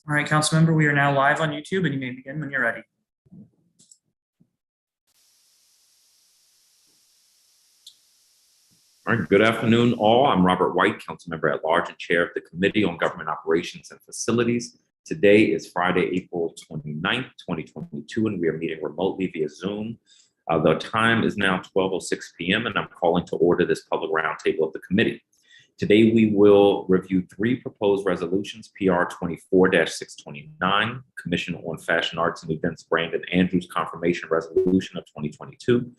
All right, council member, we are now live on YouTube and you may begin when you're ready. All right, good afternoon, all. I'm Robert White, council member at large and chair of the Committee on Government Operations and Facilities. Today is Friday, April 29th, 2022, and we are meeting remotely via Zoom. The time is now 12:06 p.m. and I'm calling to order this public roundtable of the committee. Today, we will review three proposed resolutions: PR 24-629, Commission on Fashion Arts and Events Brandon Andrews Confirmation Resolution of 2022,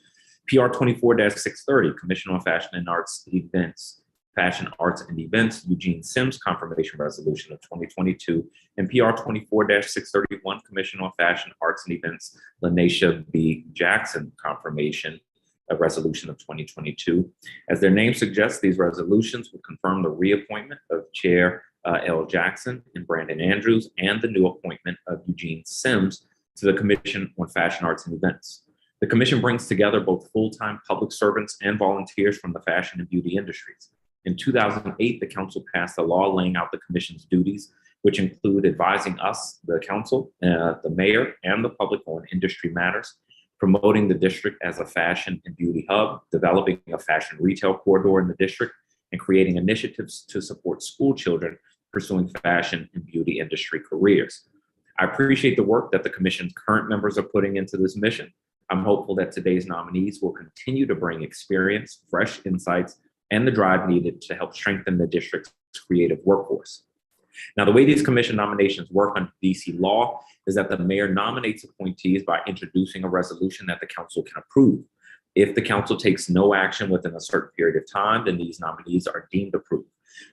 PR 24-630, Commission on Fashion and Arts Events, Fashion Arts and Events, Eugene Simms Confirmation Resolution of 2022, and PR 24-631, Commission on Fashion Arts and Events, Lanesha B. Jackson Confirmation Resolution of 2022. As their name suggests, these resolutions will confirm the reappointment of Chair L. Jackson and Brandon Andrews and the new appointment of Eugene Simms to the Commission on Fashion Arts and Events. The commission brings together both full-time public servants and volunteers from the fashion and beauty industries. In 2008, the council passed a law laying out the commission's duties, which include advising us, the council, the mayor, and the public on industry matters, promoting the district as a fashion and beauty hub, developing a fashion retail corridor in the district, and creating initiatives to support school children pursuing fashion and beauty industry careers. I appreciate the work that the commission's current members are putting into this mission. I'm hopeful that today's nominees will continue to bring experience, fresh insights, and the drive needed to help strengthen the district's creative workforce. Now, the way these commission nominations work under DC law is that the mayor nominates appointees by introducing a resolution that the council can approve. If the council takes no action within a certain period of time, then these nominees are deemed approved.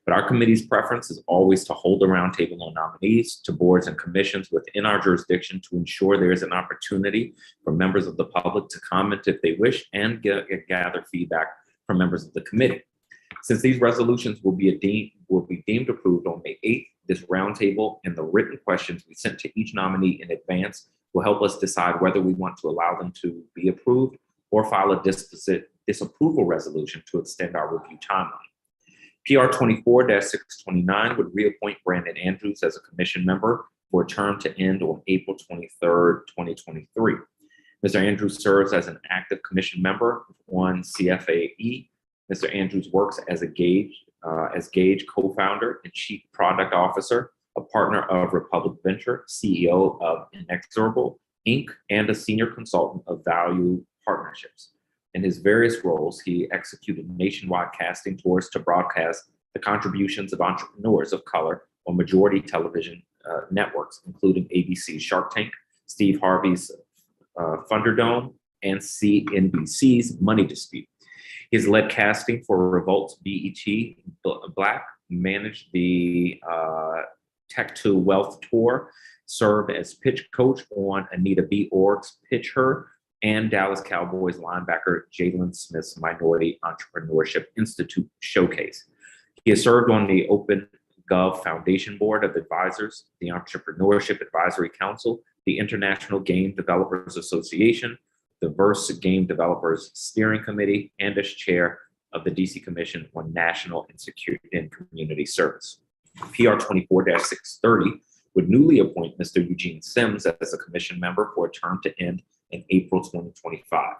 But our committee's preference is always to hold a roundtable on nominees to boards and commissions within our jurisdiction to ensure there is an opportunity for members of the public to comment if they wish and gather feedback from members of the committee. Since these resolutions will be deemed approved on May 8th, this roundtable and the written questions we sent to each nominee in advance will help us decide whether we want to allow them to be approved or file a disapproval resolution to extend our review timeline. PR 24-629 would reappoint Brandon Andrews as a commission member for a term to end on April 23rd, 2023. Mr. Andrews serves as an active commission member on CFAE. Mr. Andrews works as Gage co-founder and chief product officer, a partner of Republic Venture, CEO of Inexorable, Inc., and a senior consultant of Value Partnerships. In his various roles, he executed nationwide casting tours to broadcast the contributions of entrepreneurs of color on majority television networks, including ABC's Shark Tank, Steve Harvey's Thunderdome, and CNBC's Money Dispute. He has led casting for Revolt's BET Black, managed the Tech to Wealth Tour, served as pitch coach on Anita B. Org's Pitch Her, and Dallas Cowboys linebacker Jalen Smith's Minority Entrepreneurship Institute Showcase. He has served on the Open Gov Foundation Board of Advisors, the Entrepreneurship Advisory Council, the International Game Developers Association, the Verse Game Developers Steering Committee, and as chair of the DC Commission on National and Security and Community Service. PR 24-630 would newly appoint Mr. Eugene Simms as a commission member for a term to end in April 2025.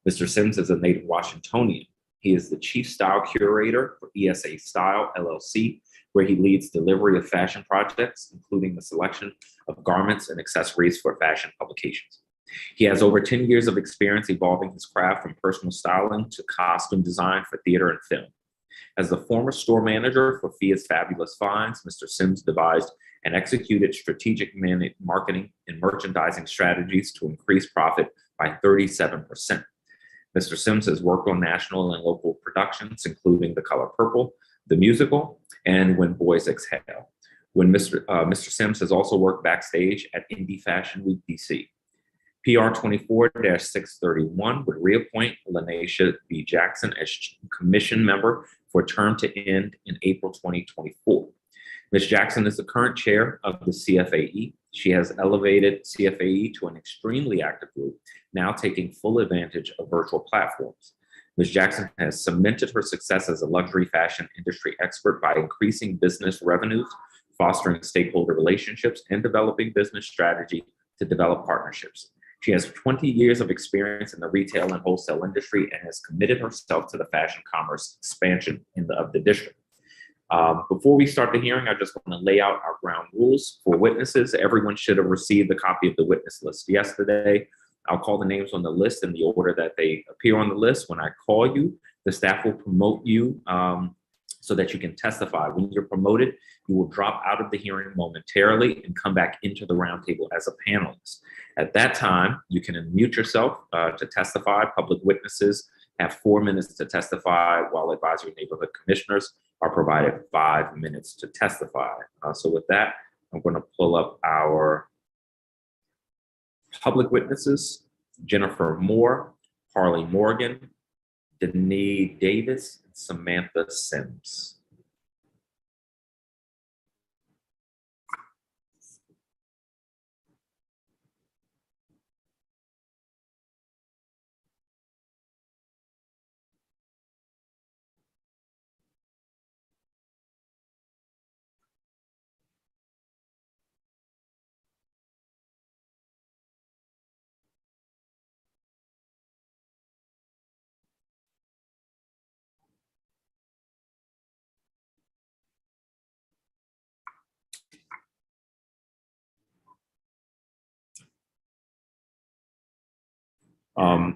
Mr. Simms is a native Washingtonian. He is the chief style curator for ESA Style LLC, where he leads delivery of fashion projects, including the selection of garments and accessories for fashion publications. He has over 10 years of experience evolving his craft from personal styling to costume design for theater and film. As the former store manager for Fia's Fabulous Finds, Mr. Simms devised and executed strategic marketing and merchandising strategies to increase profit by 37%. Mr. Simms has worked on national and local productions, including The Color Purple, the musical, and When Boys Exhale. Mr. Simms has also worked backstage at Indie Fashion Week DC. PR 24-631 would reappoint Lanesha B. Jackson as commission member for a term to end in April 2024. Ms. Jackson is the current chair of the CFAE. She has elevated CFAE to an extremely active group, now taking full advantage of virtual platforms. Ms. Jackson has cemented her success as a luxury fashion industry expert by increasing business revenues fostering stakeholder relationships, and developing business strategy to develop partnerships. She has 20 years of experience in the retail and wholesale industry and has committed herself to the fashion commerce expansion of the district. Before we start the hearing, I just want to lay out our ground rules for witnesses. Everyone should have received a copy of the witness list yesterday. I'll call the names on the list in the order that they appear on the list. When I call you, the staff will promote you so that you can testify. When you're promoted, you will drop out of the hearing momentarily and come back into the roundtable as a panelist. At that time, you can unmute yourself to testify. Public witnesses have 4 minutes to testify, while advisory neighborhood commissioners are provided 5 minutes to testify. So with that, I'm going to pull up our public witnesses: Jennifer Moore, Harley Morgan, Denise Davis, and Samantha Simms.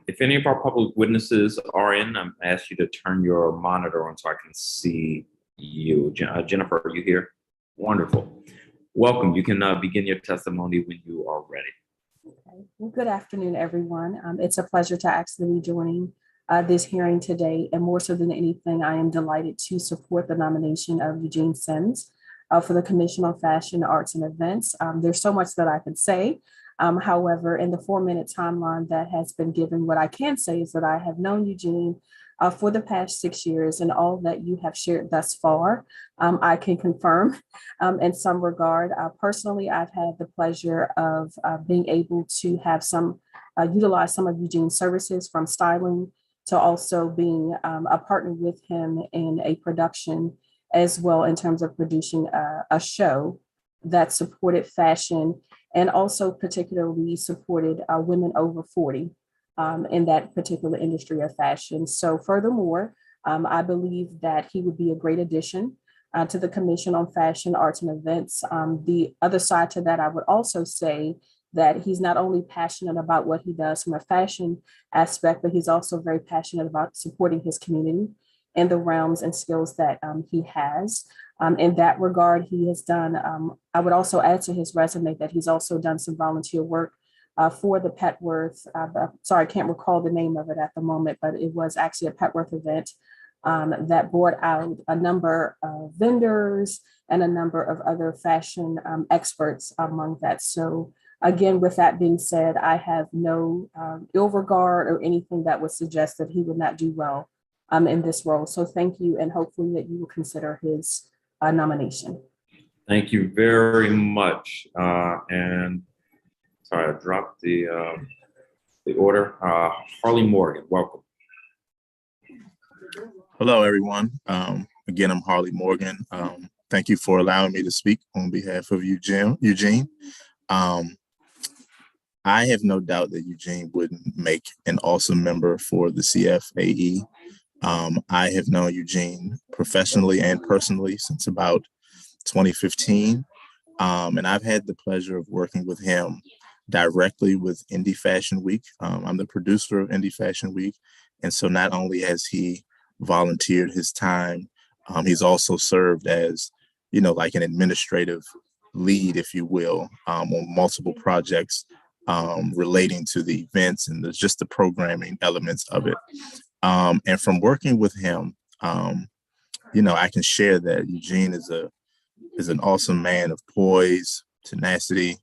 If any of our public witnesses are in, I'm asked you to turn your monitor on so I can see you. Jennifer, are you here? Wonderful. Welcome. You can begin your testimony when you are ready. Okay. Well, good afternoon, everyone. It's a pleasure to actually be joining this hearing today. And more so than anything, I am delighted to support the nomination of Eugene Simms for the Commission on Fashion, Arts, and Events. There's so much that I could say. However, in the 4-minute timeline that has been given, what I can say is that I have known Eugene for the past 6 years, and all that you have shared thus far, I can confirm in some regard. Personally, I've had the pleasure of being able to have utilize some of Eugene's services, from styling to also being a partner with him in a production as well, in terms of producing a show that supported fashion and also particularly supported women over 40 in that particular industry of fashion. So furthermore, I believe that he would be a great addition to the Commission on Fashion, Arts, and Events. The other side to that, I would also say that he's not only passionate about what he does from a fashion aspect, but he's also very passionate about supporting his community and the realms and skills that he has. In that regard, he has done, I would also add to his resume that he's also done some volunteer work for the Petworth, sorry, I can't recall the name of it at the moment, but it was actually a Petworth event that brought out a number of vendors and a number of other fashion experts among that. So again, with that being said, I have no ill regard or anything that would suggest that he would not do well in this role. So thank you, and hopefully that you will consider his nomination. Thank you very much. And sorry, I dropped the order. Harley Morgan, welcome. Hello, everyone. Again, I'm Harley Morgan. Thank you for allowing me to speak on behalf of Eugene. I have no doubt that Eugene would make an awesome member for the CFAE. I have known Eugene professionally and personally since about 2015. And I've had the pleasure of working with him directly with Indie Fashion Week. I'm the producer of Indie Fashion Week. And so not only has he volunteered his time, he's also served as, like an administrative lead, if you will, on multiple projects relating to the events and just the programming elements of it. And from working with him, I can share that Eugene is an awesome man of poise, tenacity.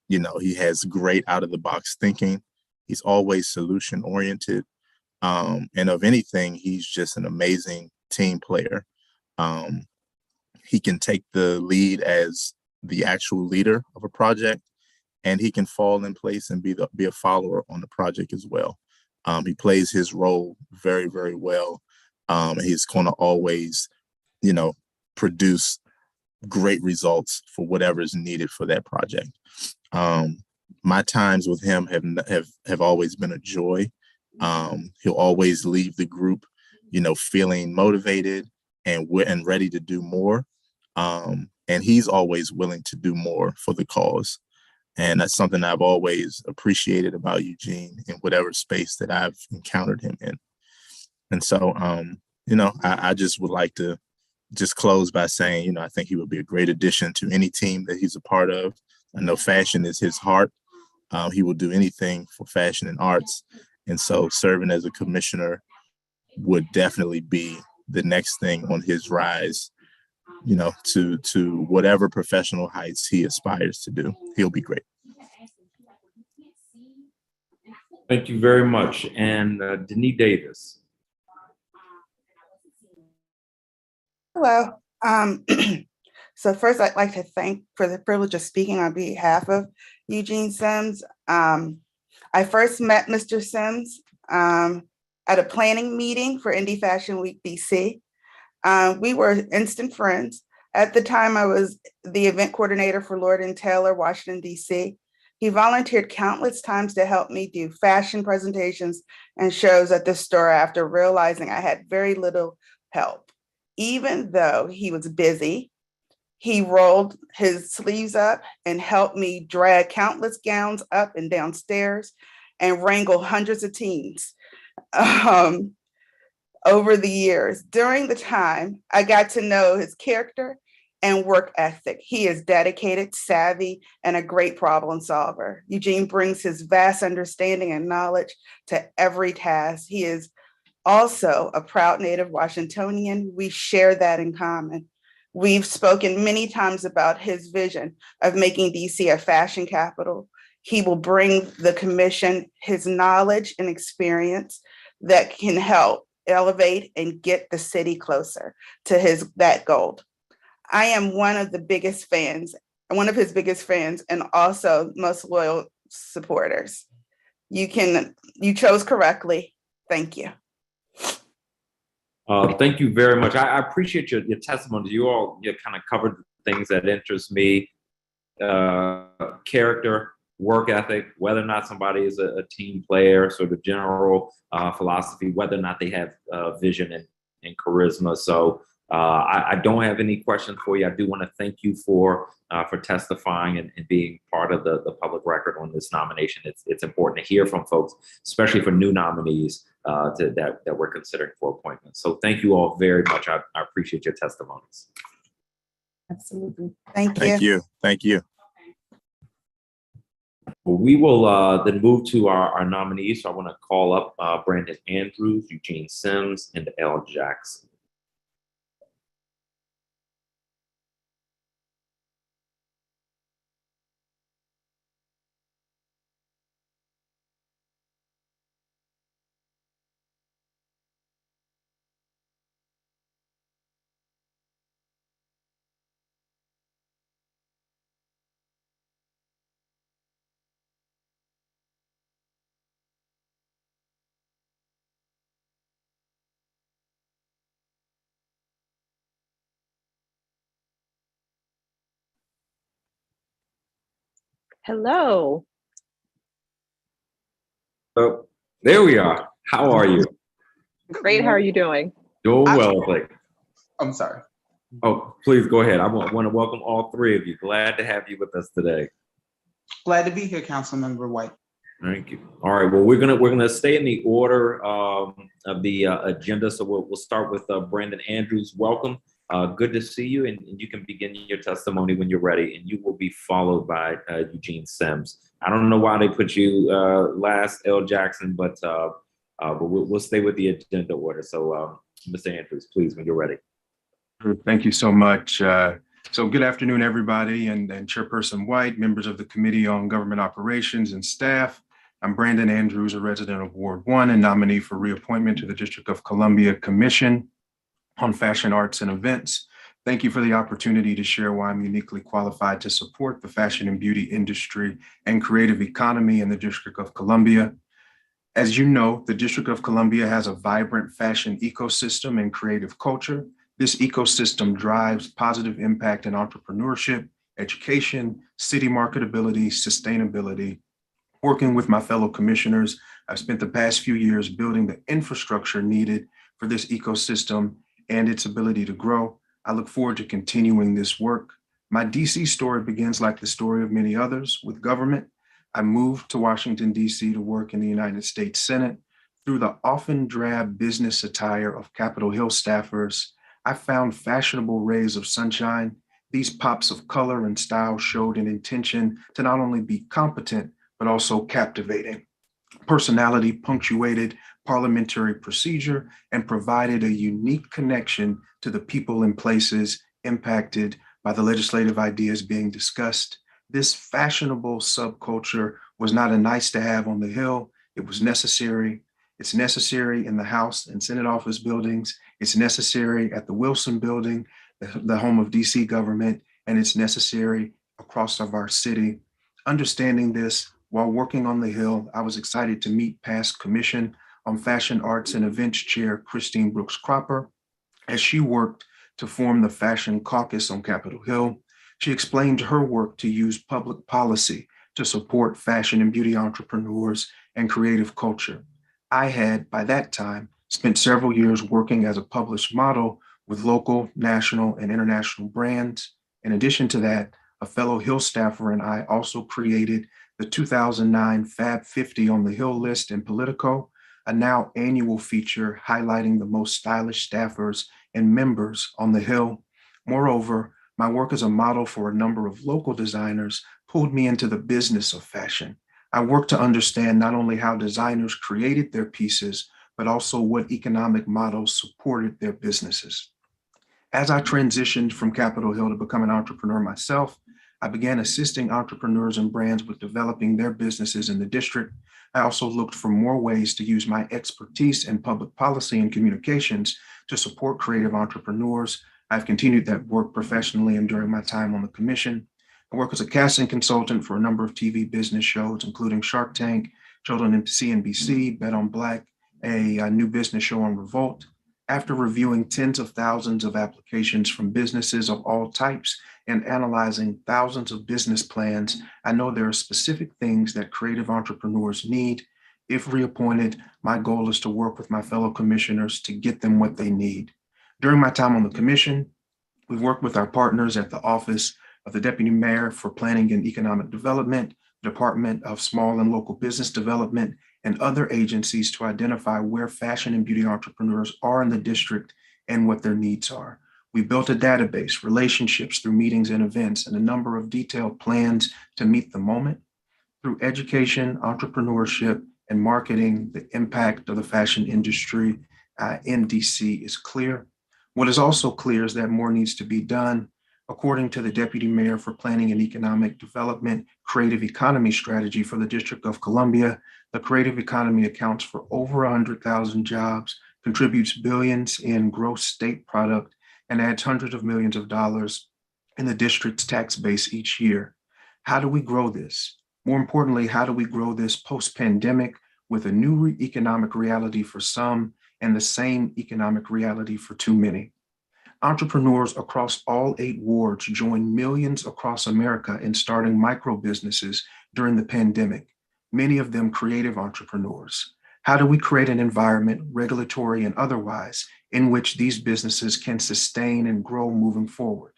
He has great out of the box thinking. He's always solution oriented. And of anything, he's just an amazing team player. He can take the lead as the actual leader of a project, and he can fall in place and be a follower on the project as well. He plays his role very, very well. He's going to always, produce great results for whatever is needed for that project. My times with him have always been a joy. He'll always leave the group, feeling motivated and ready to do more. And he's always willing to do more for the cause. And that's something I've always appreciated about Eugene in whatever space that I've encountered him in. And so, I just would like to just close by saying, I think he would be a great addition to any team that he's a part of. I know fashion is his heart. He will do anything for fashion and arts. And so serving as a commissioner would definitely be the next thing on his rise, to whatever professional heights he aspires to do. He'll be great. Thank you very much. And Denise Davis. Hello. So first, I'd like to thank for the privilege of speaking on behalf of Eugene Simms. I first met Mr. Simms at a planning meeting for Indie Fashion Week DC. We were instant friends. At the time, I was the event coordinator for Lord & Taylor, Washington, DC. He volunteered countless times to help me do fashion presentations and shows at the store after realizing I had very little help. Even though he was busy, he rolled his sleeves up and helped me drag countless gowns up and down stairs and wrangle hundreds of teens over the years. During the time, I got to know his character and work ethic. He is dedicated, savvy, and a great problem solver. Eugene brings his vast understanding and knowledge to every task. He is also a proud native Washingtonian. We share that in common. We've spoken many times about his vision of making DC a fashion capital. He will bring the commission his knowledge and experience that can help elevate and get the city closer to that goal. I am one of his biggest fans, and also most loyal supporters. You chose correctly. Thank you. Thank you very much. I appreciate your testimony. You kind of covered the things that interest me: character, work ethic, whether or not somebody is a team player, sort of general philosophy, whether or not they have vision and charisma. So I don't have any questions for you. I do want to thank you for testifying and being part of the public record on this nomination. It's important to hear from folks, especially for new nominees that we're considering for appointments. So thank you all very much. I appreciate your testimonies. Absolutely. Thank you. Thank you. Thank you. Well, we will then move to our nominees. So I want to call up Brandon Andrews, Eugene Simms, and L. Jackson. Hello. So there we are. How are you? Great. How are you doing? Doing well, Blake. I'm sorry. Oh, please go ahead. I want to welcome all three of you. Glad to have you with us today. Glad to be here, Councilmember White. Thank you. All right. Well, we're gonna stay in the order of the agenda. So we'll start with Brandon Andrews. Welcome. Good to see you, and you can begin your testimony when you're ready, and you will be followed by Eugene Simms. I don't know why they put you last, L. Jackson, but we'll stay with the agenda order. So, Mr. Andrews, please, when you're ready. Thank you so much. So good afternoon, everybody, and Chairperson White, members of the Committee on Government Operations and staff. I'm Brandon Andrews, a resident of Ward 1 and nominee for reappointment to the District of Columbia Commission on Fashion, Arts, and Events. Thank you for the opportunity to share why I'm uniquely qualified to support the fashion and beauty industry and creative economy in the District of Columbia. As you know, the District of Columbia has a vibrant fashion ecosystem and creative culture This ecosystem drives positive impact in entrepreneurship, education, city marketability, sustainability. Working with my fellow commissioners, I've spent the past few years building the infrastructure needed for this ecosystem and its ability to grow. I look forward to continuing this work. My DC story begins like the story of many others with government. I moved to Washington, DC to work in the United States Senate. Through the often drab business attire of Capitol Hill staffers, I found fashionable rays of sunshine. These pops of color and style showed an intention to not only be competent, but also captivating. Personality punctuated parliamentary procedure and provided a unique connection to the people and places impacted by the legislative ideas being discussed. This fashionable subculture was not a nice to have on the Hill. It was necessary. It's necessary in the House and Senate office buildings. It's necessary at the Wilson Building, the home of DC government, and it's necessary across of our city. Understanding this, while working on the Hill, I was excited to meet past Commission on Fashion Arts and Events Chair Christine Brooks Cropper as she worked to form the Fashion Caucus on Capitol Hill. She explained her work to use public policy to support fashion and beauty entrepreneurs and creative culture. I had, by that time, spent several years working as a published model with local, national, and international brands. In addition to that, a fellow Hill staffer and I also created the 2009 Fab 50 on the Hill list in Politico, a now annual feature highlighting the most stylish staffers and members on the Hill. Moreover, my work as a model for a number of local designers pulled me into the business of fashion. I worked to understand not only how designers created their pieces, but also what economic models supported their businesses. As I transitioned from Capitol Hill to become an entrepreneur myself, I began assisting entrepreneurs and brands with developing their businesses in the district. I also looked for more ways to use my expertise in public policy and communications to support creative entrepreneurs. I've continued that work professionally and during my time on the commission. I work as a casting consultant for a number of TV business shows, including Shark Tank, Children in CNBC, Bet on Black, a new business show on Revolt. After reviewing tens of thousands of applications from businesses of all types and analyzing thousands of business plans, I know there are specific things that creative entrepreneurs need. If reappointed, my goal is to work with my fellow commissioners to get them what they need. During my time on the commission, we've worked with our partners at the Office of the Deputy Mayor for Planning and Economic Development, Department of Small and Local Business Development, and other agencies to identify where fashion and beauty entrepreneurs are in the district and what their needs are. We built a database, relationships through meetings and events, and a number of detailed plans to meet the moment. Through education, entrepreneurship, and marketing, the impact of the fashion industry in DC is clear. What is also clear is that more needs to be done. According to the Deputy Mayor for Planning and Economic Development Creative Economy Strategy for the District of Columbia, the creative economy accounts for over 100,000 jobs, contributes billions in gross state product, and adds hundreds of millions of dollars in the district's tax base each year. How do we grow this? More importantly, how do we grow this post-pandemic with a new economic reality for some and the same economic reality for too many? Entrepreneurs across all 8 wards joined millions across America in starting micro businesses during the pandemic, many of them creative entrepreneurs. How do we create an environment, regulatory and otherwise, in which these businesses can sustain and grow moving forward?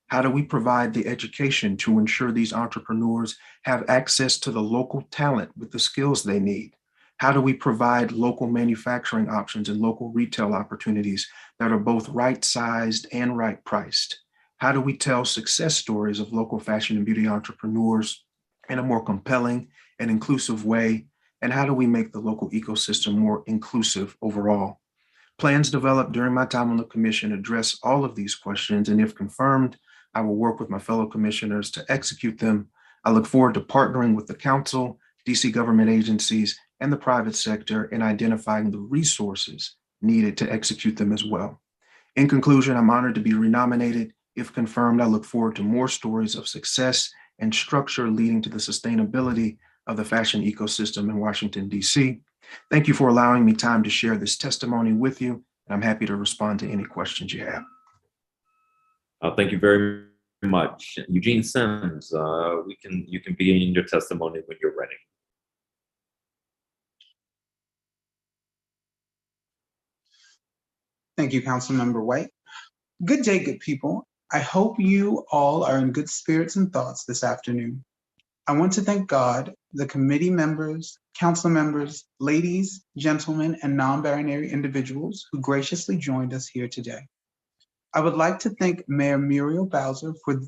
How do we provide the education to ensure these entrepreneurs have access to the local talent with the skills they need? How do we provide local manufacturing options and local retail opportunities that are both right-sized and right-priced? How do we tell success stories of local fashion and beauty entrepreneurs in a more compelling and inclusive way? And how do we make the local ecosystem more inclusive overall? Plans developed during my time on the commission address all of these questions, and if confirmed, I will work with my fellow commissioners to execute them. I look forward to partnering with the council, DC government agencies, and the private sector in identifying the resources needed to execute them as well. In conclusion, I'm honored to be renominated. If confirmed, I look forward to more stories of success and structure leading to the sustainability of the fashion ecosystem in Washington, DC. Thank you for allowing me time to share this testimony with you, and I'm happy to respond to any questions you have. Thank you very much. Eugene Simms, you can begin your testimony when you're ready. Thank you, Councilmember White. Good day, good people. I hope you all are in good spirits and thoughts this afternoon. I want to thank God, the committee members, council members, ladies, gentlemen, and non-binary individuals who graciously joined us here today. I would like to thank Mayor Muriel Bowser for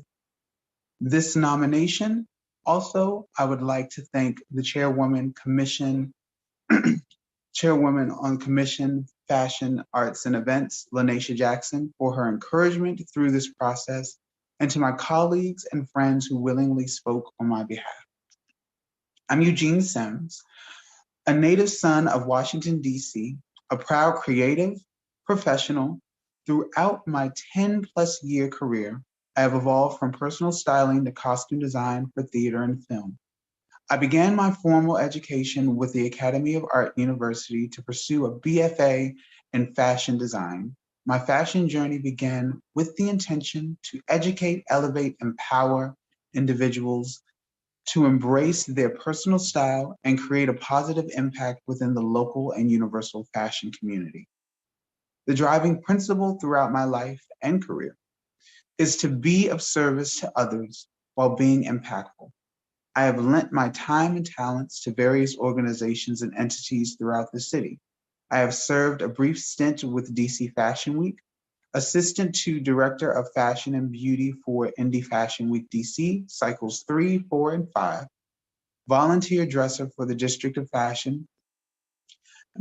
this nomination. Also, I would like to thank the Chairwoman on Commission Fashion, Arts, and Events, Lanesha Jackson, for her encouragement through this process, and to my colleagues and friends who willingly spoke on my behalf. I'm Eugene Simms, a native son of Washington, D.C., a proud creative professional. Throughout my 10-plus year career, I have evolved from personal styling to costume design for theater and film. I began my formal education with the Academy of Art University to pursue a BFA in fashion design. My fashion journey began with the intention to educate, elevate, empower individuals to embrace their personal style and create a positive impact within the local and universal fashion community. The driving principle throughout my life and career is to be of service to others while being impactful. I have lent my time and talents to various organizations and entities throughout the city. I have served a brief stint with DC Fashion Week, assistant to Director of Fashion and Beauty for Indie Fashion Week DC, cycles 3, 4, and 5, volunteer dresser for the District of Fashion,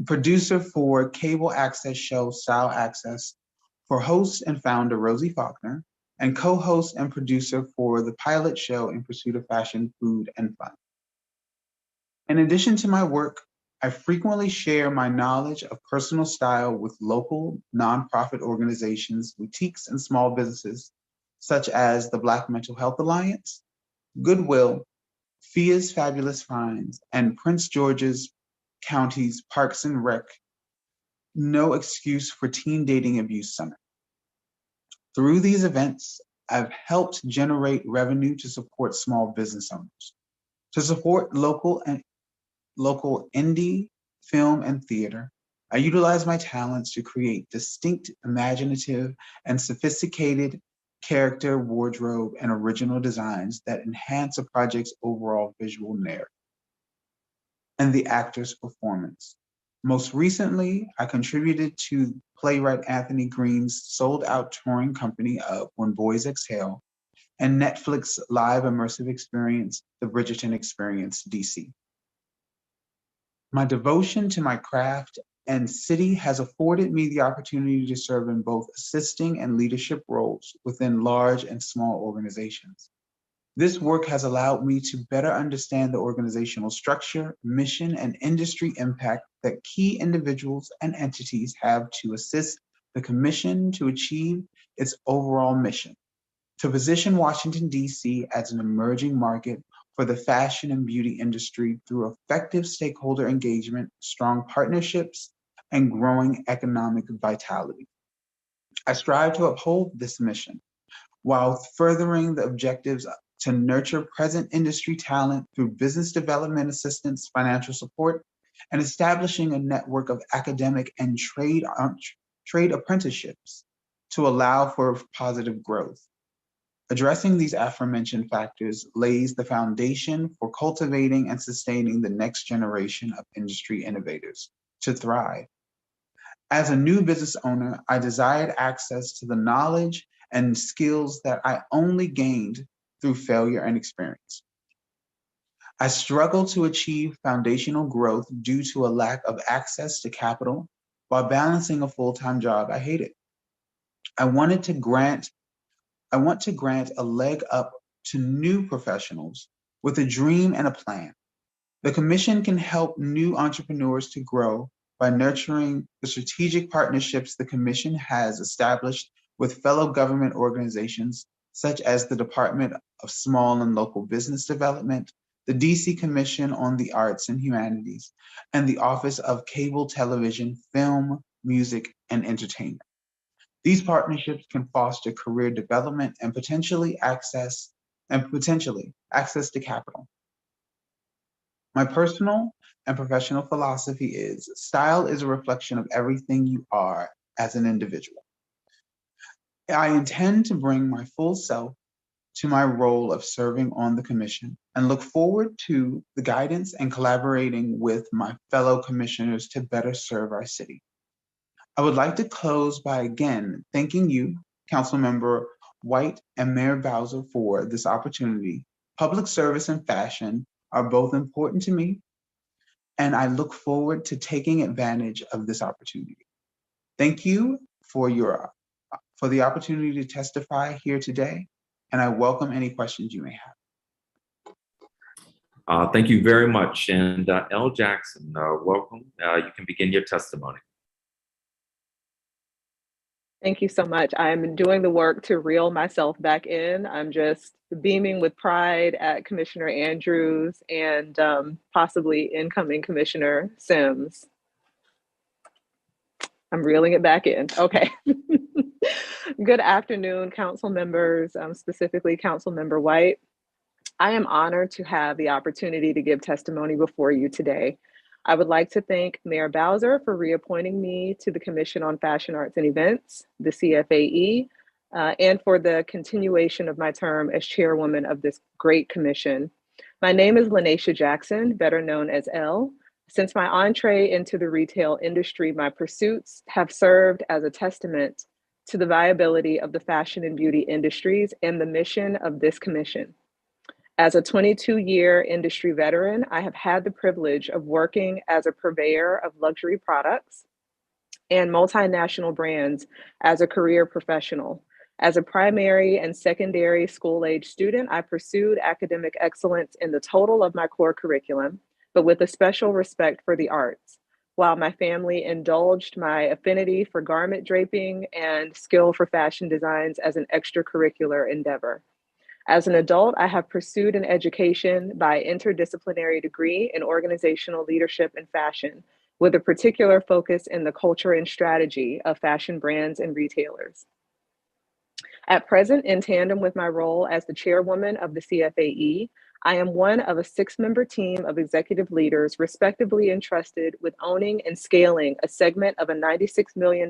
producer for cable access show Style Access, for host and founder Rosie Faulkner, and co-host and producer for the pilot show In Pursuit of Fashion, Food, and Fun. In addition to my work, I frequently share my knowledge of personal style with local nonprofit organizations, boutiques, and small businesses, such as the Black Mental Health Alliance, Goodwill, FIA's Fabulous Finds, and Prince George's County's Parks and Rec No Excuse for Teen Dating Abuse Summit. Through these events, I've helped generate revenue to support small business owners, to support local indie film and theater. I utilize my talents to create distinct, imaginative, and sophisticated character, wardrobe, and original designs that enhance a project's overall visual narrative and the actor's performance. Most recently, I contributed to playwright Anthony Green's sold-out touring company of When Boys Exhale and Netflix live immersive experience, The Bridgerton Experience, DC. My devotion to my craft and city has afforded me the opportunity to serve in both assisting and leadership roles within large and small organizations. This work has allowed me to better understand the organizational structure, mission, and industry impact that key individuals and entities have to assist the Commission to achieve its overall mission, to position Washington, D.C. as an emerging market for the fashion and beauty industry through effective stakeholder engagement, strong partnerships, and growing economic vitality. I strive to uphold this mission while furthering the objectives to nurture present industry talent through business development assistance, financial support, and establishing a network of academic and trade apprenticeships to allow for positive growth. Addressing these aforementioned factors lays the foundation for cultivating and sustaining the next generation of industry innovators to thrive. As a new business owner, I desired access to the knowledge and skills that I only gained through failure and experience. I struggled to achieve foundational growth due to a lack of access to capital while balancing a full-time job I hated. I want to grant a leg up to new professionals with a dream and a plan. The Commission can help new entrepreneurs to grow by nurturing the strategic partnerships the Commission has established with fellow government organizations such as the Department of Small and Local Business Development, the DC Commission on the Arts and Humanities, and the Office of Cable Television, Film, Music, and Entertainment. These partnerships can foster career development and potentially access to capital. My personal and professional philosophy is style is a reflection of everything you are as an individual. I intend to bring my full self to my role of serving on the commission and look forward to the guidance and collaborating with my fellow commissioners to better serve our city. I would like to close by again thanking you, Councilmember White and Mayor Bowser, for this opportunity. Public service and fashion are both important to me, and I look forward to taking advantage of this opportunity. Thank you for the opportunity to testify here today, and I welcome any questions you may have. Thank you very much. And L. Jackson, welcome. You can begin your testimony. Thank you so much. I'm doing the work to reel myself back in. I'm just beaming with pride at Commissioner Andrews and possibly incoming Commissioner Simms. I'm reeling it back in. Okay. Good afternoon, council members, specifically Council Member White. I am honored to have the opportunity to give testimony before you today. I would like to thank Mayor Bowser for reappointing me to the Commission on Fashion Arts and Events, the CFAE, and for the continuation of my term as chairwoman of this great commission. My name is Lanesha Jackson, better known as Elle. Since my entree into the retail industry, my pursuits have served as a testament to the viability of the fashion and beauty industries and the mission of this commission. As a 22-year industry veteran, I have had the privilege of working as a purveyor of luxury products and multinational brands as a career professional. As a primary and secondary school-age student, I pursued academic excellence in the total of my core curriculum, but with a special respect for the arts, while my family indulged my affinity for garment draping and skill for fashion designs as an extracurricular endeavor. As an adult, I have pursued an education by interdisciplinary degree in organizational leadership and fashion, with a particular focus in the culture and strategy of fashion brands and retailers. At present, in tandem with my role as the chairwoman of the CFAE, I am one of a 6-member team of executive leaders respectively entrusted with owning and scaling a segment of a $96 million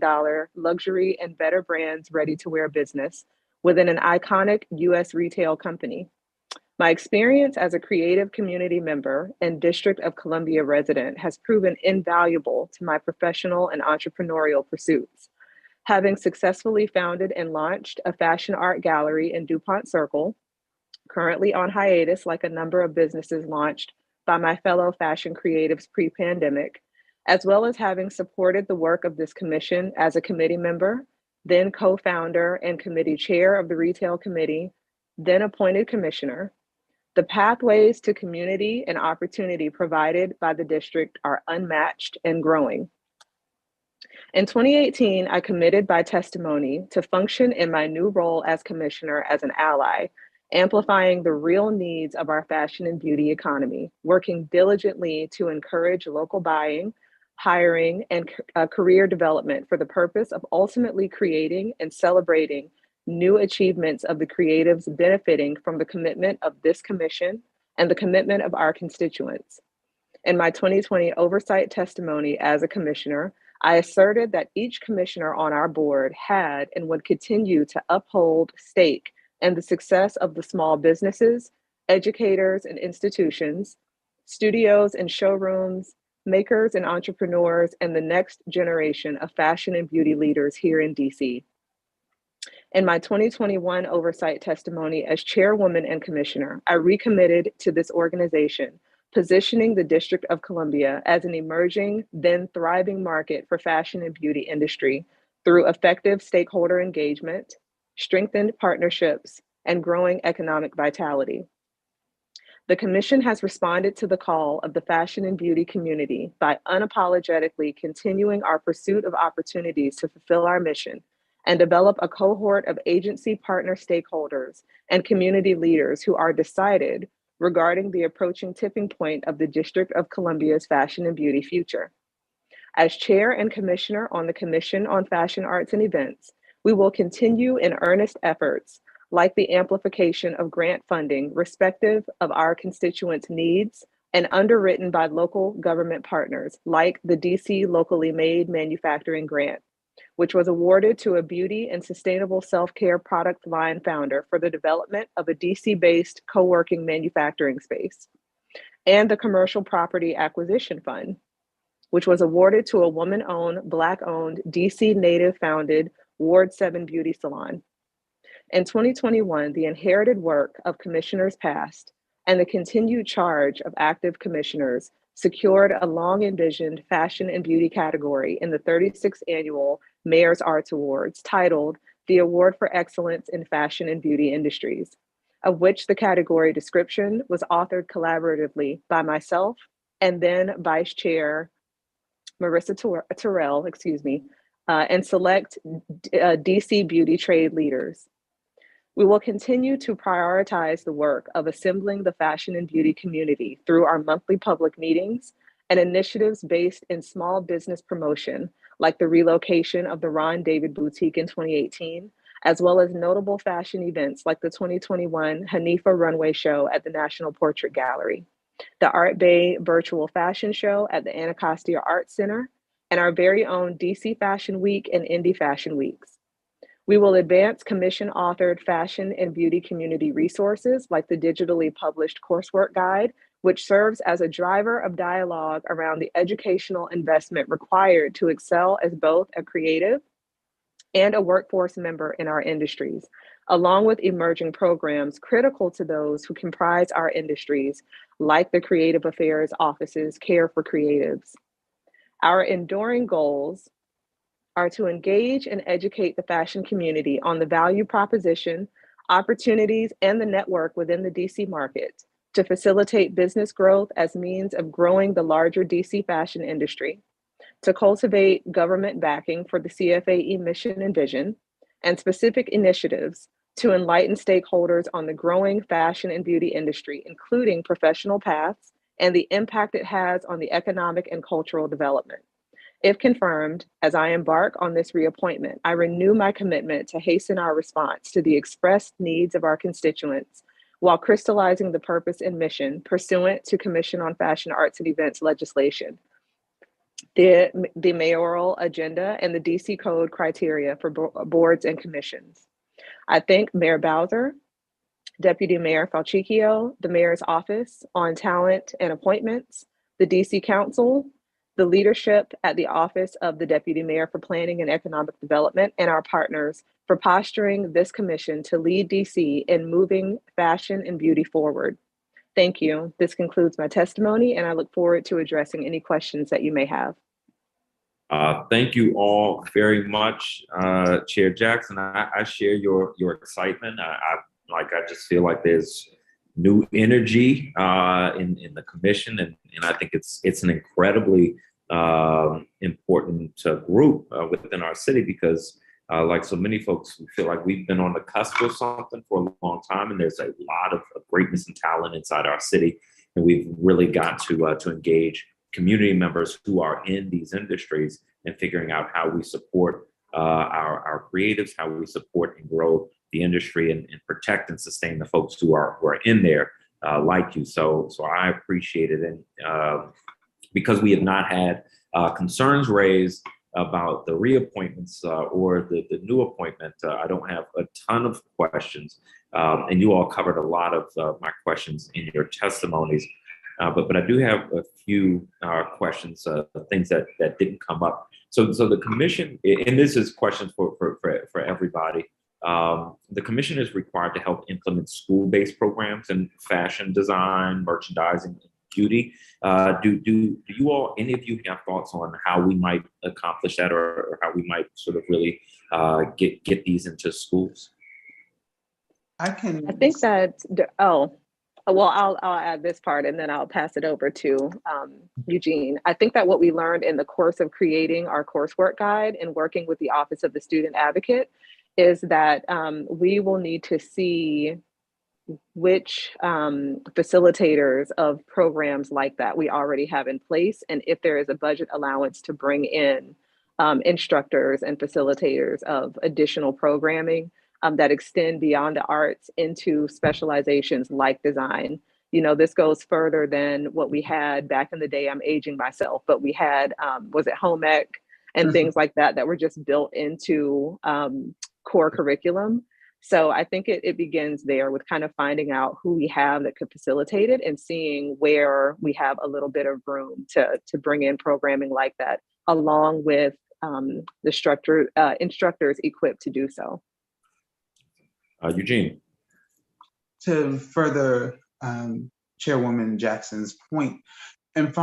luxury and better brands ready-to-wear business within an iconic US retail company. My experience as a creative community member and District of Columbia resident has proven invaluable to my professional and entrepreneurial pursuits. Having successfully founded and launched a fashion art gallery in DuPont Circle, currently on hiatus like a number of businesses launched by my fellow fashion creatives pre-pandemic, as well as having supported the work of this commission as a committee member, then co-founder and committee chair of the retail committee, then appointed commissioner. The pathways to community and opportunity provided by the district are unmatched and growing. In 2018, I committed by testimony to function in my new role as commissioner as an ally, amplifying the real needs of our fashion and beauty economy, working diligently to encourage local buying, hiring, and career development for the purpose of ultimately creating and celebrating new achievements of the creatives benefiting from the commitment of this commission and the commitment of our constituents. In my 2020 oversight testimony as a commissioner, I asserted that each commissioner on our board had and would continue to uphold, stake, and the success of the small businesses, educators and institutions, studios and showrooms, makers and entrepreneurs, and the next generation of fashion and beauty leaders here in DC. In my 2021 oversight testimony as chairwoman and commissioner, I recommitted to this organization, positioning the District of Columbia as an emerging, then thriving market for fashion and beauty industry through effective stakeholder engagement, strengthened partnerships, and growing economic vitality. The commission has responded to the call of the fashion and beauty community by unapologetically continuing our pursuit of opportunities to fulfill our mission and develop a cohort of agency partner stakeholders and community leaders who are decided regarding the approaching tipping point of the District of Columbia's fashion and beauty future. As chair and commissioner on the Commission on Fashion Arts and Events, We will continue in earnest efforts like the amplification of grant funding, respective of our constituents' needs, and underwritten by local government partners, like the DC Locally Made Manufacturing Grant, which was awarded to a beauty and sustainable self-care product line founder for the development of a DC-based co-working manufacturing space, and the Commercial Property Acquisition Fund, which was awarded to a woman-owned, Black-owned, DC native-founded Ward 7 beauty salon. In 2021, the inherited work of commissioners past and the continued charge of active commissioners secured a long-envisioned fashion and beauty category in the 36th annual Mayor's Arts Awards, titled the Award for Excellence in Fashion and Beauty Industries, of which the category description was authored collaboratively by myself and then Vice Chair Marissa Terrell, and select DC beauty trade leaders. We will continue to prioritize the work of assembling the fashion and beauty community through our monthly public meetings and initiatives based in small business promotion, like the relocation of the Ron David Boutique in 2018, as well as notable fashion events like the 2021 Hanifa Runway Show at the National Portrait Gallery, the Art Bay Virtual Fashion Show at the Anacostia Arts Center, and our very own DC Fashion Week and Indie Fashion Weeks. We will advance commission-authored fashion and beauty community resources like the digitally published coursework guide, which serves as a driver of dialogue around the educational investment required to excel as both a creative and a workforce member in our industries, along with emerging programs critical to those who comprise our industries, like the Creative Affairs Office's Care for Creatives. Our enduring goals are to engage and educate the fashion community on the value proposition, opportunities, and the network within the DC market to facilitate business growth as means of growing the larger DC fashion industry, to cultivate government backing for the CFAE mission and vision, and specific initiatives to enlighten stakeholders on the growing fashion and beauty industry, including professional paths and the impact it has on the economic and cultural development. If confirmed, as I embark on this reappointment, I renew my commitment to hasten our response to the expressed needs of our constituents while crystallizing the purpose and mission pursuant to Commission on Fashion, Arts, and Events legislation, the mayoral agenda, and the DC Code criteria for boards and commissions. I thank Mayor Bowser, Deputy Mayor Falchicchio, the Mayor's Office on Talent and Appointments, the DC Council, the leadership at the Office of the Deputy Mayor for Planning and Economic Development, and our partners for posturing this commission to lead DC in moving fashion and beauty forward. Thank you. This concludes my testimony, and I look forward to addressing any questions that you may have. Thank you all very much, Chair Jackson. I share your excitement. I just feel like there's new energy in the commission, and I think it's an incredibly important group within our city, because like so many folks, we feel like we've been on the cusp of something for a long time, and there's a lot of greatness and talent inside our city, and we've really got to engage community members who are in these industries and figuring out how we support our creatives, how we support and grow the industry, and protect and sustain the folks who are in there like you. So I appreciate it. And because we have not had concerns raised about the reappointments or the new appointment, I don't have a ton of questions. And you all covered a lot of my questions in your testimonies. But I do have a few questions, things that didn't come up. So the commission, and this is questions for everybody. The commission is required to help implement school-based programs in fashion design, merchandising, and beauty. Do you all, any of you, have thoughts on how we might accomplish that, or how we might sort of really get these into schools? I think that, well, I'll add this part and then I'll pass it over to Eugene. I think that what we learned in the course of creating our coursework guide and working with the Office of the Student Advocate is that we will need to see which facilitators of programs like that we already have in place, and if there is a budget allowance to bring in instructors and facilitators of additional programming that extend beyond the arts into specializations like design. You know, this goes further than what we had back in the day. I'm aging myself, but we had, was it home ec and things like that that were just built into core curriculum. So I think it begins there with kind of finding out who we have that could facilitate it and seeing where we have a little bit of room to bring in programming like that, along with the instructors equipped to do so. Eugene. To further Chairwoman Jackson's point, and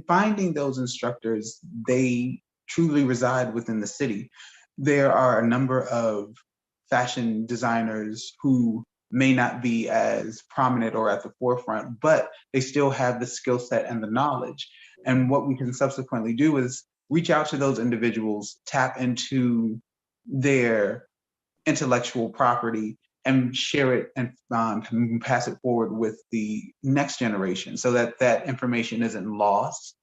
finding those instructors, they truly reside within the city. There are a number of fashion designers who may not be as prominent or at the forefront, but they still have the skill set and the knowledge. And what we can subsequently do is reach out to those individuals, tap into their intellectual property, and share it and pass it forward with the next generation so that that information isn't lost,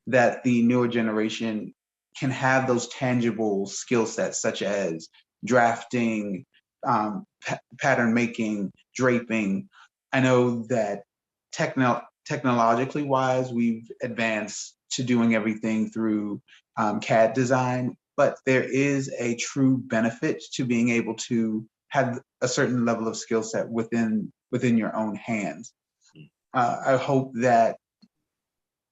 that the newer generation can have those tangible skill sets such as drafting, pattern making, draping. I know that technologically wise, we've advanced to doing everything through CAD design, but there is a true benefit to being able to have a certain level of skill set within your own hands. I hope that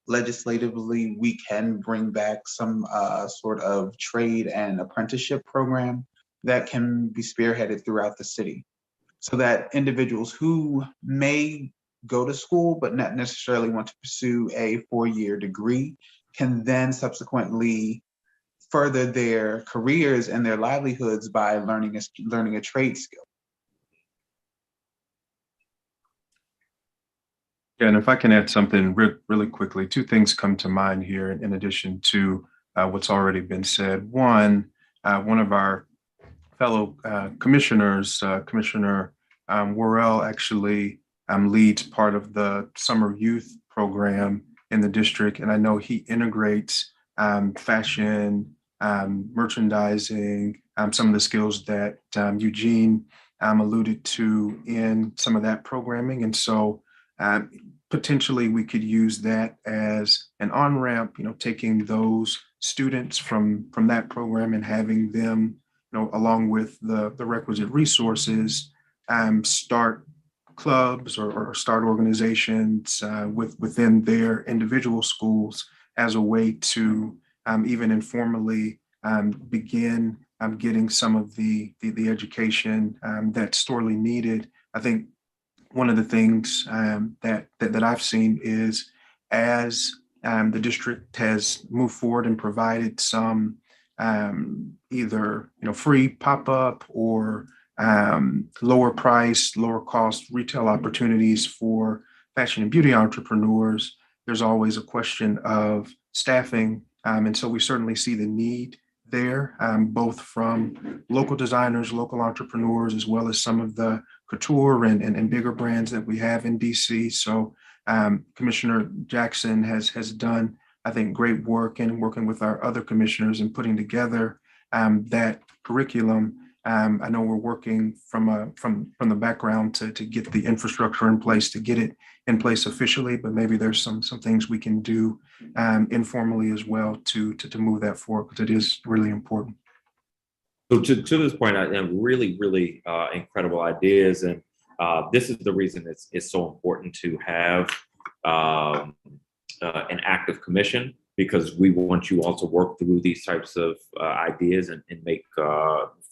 legislatively we can bring back some sort of trade and apprenticeship program that can be spearheaded throughout the city so that individuals who may go to school but not necessarily want to pursue a 4-year degree can then subsequently further their careers and their livelihoods by learning a trade skill. Yeah, and if I can add something really quickly, two things come to mind here in addition to what's already been said. One of our fellow commissioners, Commissioner Worrell, actually leads part of the summer youth program in the district, and I know he integrates fashion, merchandising, some of the skills that Eugene alluded to in some of that programming. And so potentially we could use that as an on-ramp, taking those students from that program and having them, along with the requisite resources, start clubs or start organizations within their individual schools as a way to even informally begin getting some of the education that's sorely needed. I think one of the things that I've seen is as the district has moved forward and provided some either free pop-up or lower price, lower cost retail opportunities for fashion and beauty entrepreneurs, there's always a question of staffing. And so we certainly see the need there, both from local designers, local entrepreneurs, as well as some of the couture and bigger brands that we have in DC. So Commissioner Jackson has done, I think, great work in working with our other commissioners and putting together that curriculum. I know we're working from the background to get the infrastructure in place, to get it in place officially, but maybe there's some things we can do informally as well to move that forward, because it is really important. So to this point, I have really incredible ideas, and this is the reason it's so important to have an active commission, because we want you all to work through these types of ideas and make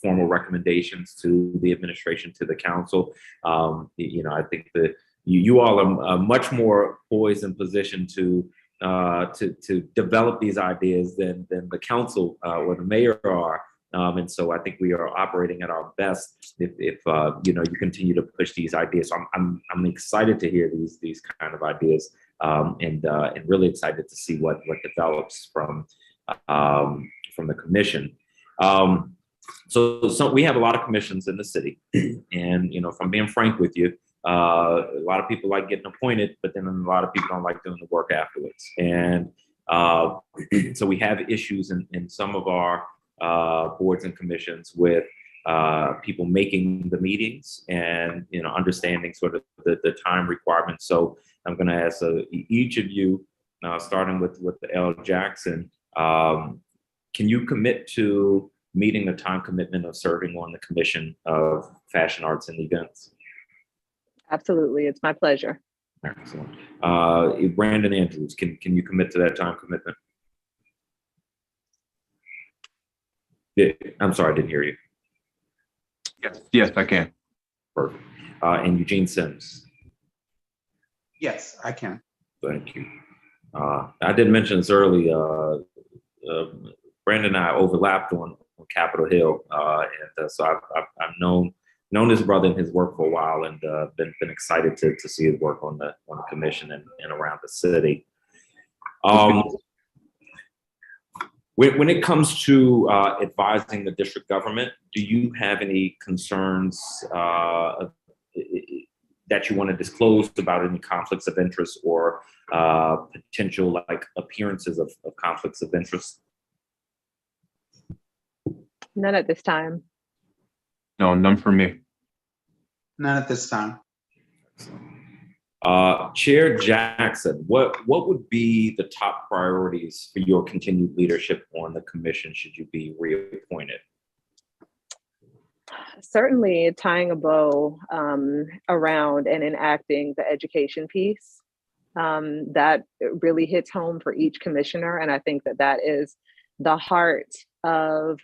formal recommendations to the administration, to the council. I think that you all are much more poised and positioned to develop these ideas than the council or the mayor are. And so I think we are operating at our best if you continue to push these ideas. So I'm excited to hear these kind of ideas, and really excited to see what develops from the commission. So we have a lot of commissions in the city, and if I'm being frank with you, a lot of people like getting appointed, but then a lot of people don't like doing the work afterwards. And So we have issues in some of our boards and commissions with people making the meetings and understanding sort of the time requirements. So I'm going to ask each of you, starting with L. Jackson, can you commit to meeting the time commitment of serving on the Commission of Fashion Arts and Events? Absolutely, it's my pleasure. Excellent. Brandon Andrews, can you commit to that time commitment? I'm sorry, I didn't hear you. Yes, I can. Perfect. And Eugene Simms. Yes, I can. Thank you. I didn't mention this early. Brandon and I overlapped on Capitol Hill, and so I've known his brother and his work for a while, and been excited to see his work on the commission and around the city. When it comes to advising the district government, do you have any concerns that you want to disclose about any conflicts of interest or potential appearances of conflicts of interest? None at this time. No, none for me. None at this time. Chair Jackson, what would be the top priorities for your continued leadership on the commission should you be reappointed? Certainly tying a bow around and enacting the education piece. That really hits home for each commissioner. And I think that is the heart of